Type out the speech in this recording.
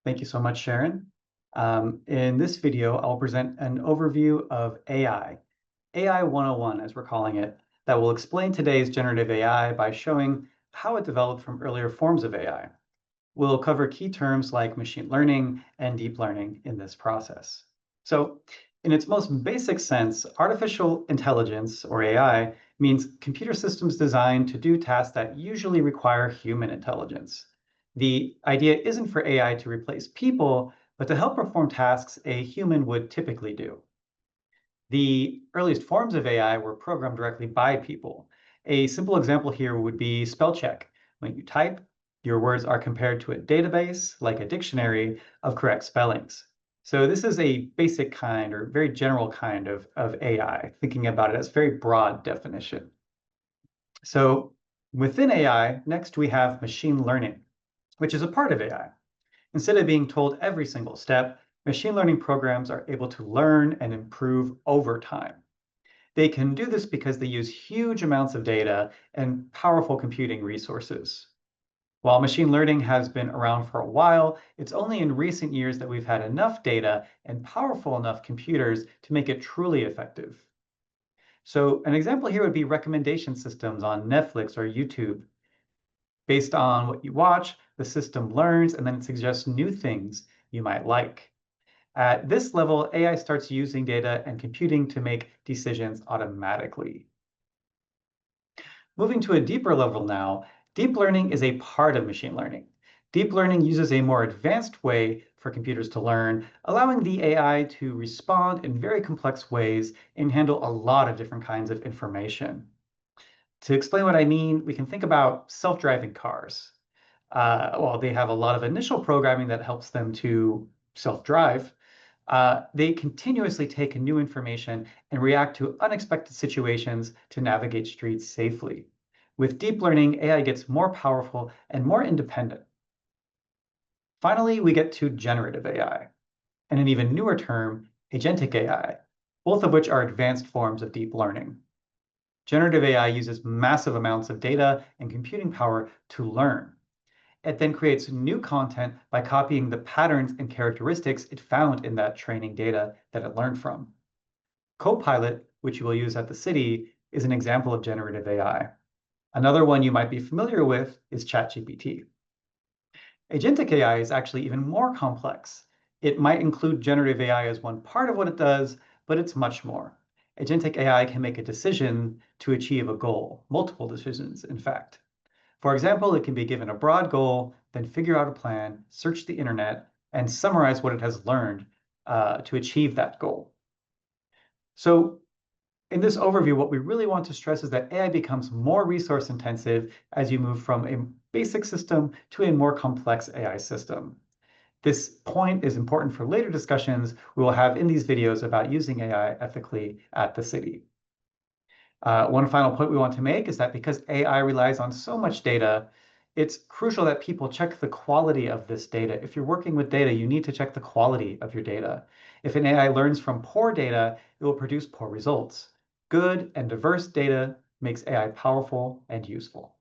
Thank you so much, Sharon. In this video, I'll present an overview of AI 101, as we're calling it, that will explain today's generative AI by showing how it developed from earlier forms of AI. We'll cover key terms like machine learning and deep learning in this process. So, in its most basic sense, artificial intelligence, or AI, means computer systems designed to do tasks that usually require human intelligence. The idea isn't for AI to replace people, but to help perform tasks a human would typically do. The earliest forms of AI were programmed directly by people. A simple example here would be spell check. When you type, your words are compared to a database, like a dictionary, of correct spellings. So this is a basic kind or very general kind of AI, thinking about it as very broad definition. So within AI, next we have machine learning, which is a part of AI. Instead of being told every single step, machine learning programs are able to learn and improve over time. They can do this because they use huge amounts of data and powerful computing resources. While machine learning has been around for a while, it's only in recent years that we've had enough data and powerful enough computers to make it truly effective. So an example here would be recommendation systems on Netflix or YouTube. Based on what you watch, the system learns and then it suggests new things you might like. At this level, AI starts using data and computing to make decisions automatically. Moving to a deeper level now, deep learning is a part of machine learning. Deep learning uses a more advanced way for computers to learn, allowing the AI to respond in very complex ways and handle a lot of different kinds of information. To explain what I mean, we can think about self-driving cars. Well, they have a lot of initial programming that helps them to self-drive. They continuously take in new information and react to unexpected situations to navigate streets safely. With deep learning, AI gets more powerful and more independent. Finally, we get to generative AI, and an even newer term, agentic AI, both of which are advanced forms of deep learning. Generative AI uses massive amounts of data and computing power to learn. It then creates new content by copying the patterns and characteristics it found in that training data that it learned from. Copilot, which you will use at the city, is an example of generative AI. Another one you might be familiar with is ChatGPT. Agentic AI is actually even more complex. It might include generative AI as one part of what it does, but it's much more. Agentic AI can make a decision to achieve a goal, multiple decisions, in fact. For example, it can be given a broad goal, then figure out a plan, search the internet, and summarize what it has learned to achieve that goal. So in this overview, what we really want to stress is that AI becomes more resource intensive as you move from a basic system to a more complex AI system. This point is important for later discussions we will have in these videos about using AI ethically at the city. One final point we want to make is that because AI relies on so much data, it's crucial that people check the quality of this data. If you're working with data, you need to check the quality of your data. If an AI learns from poor data, it will produce poor results. Good and diverse data makes AI powerful and useful.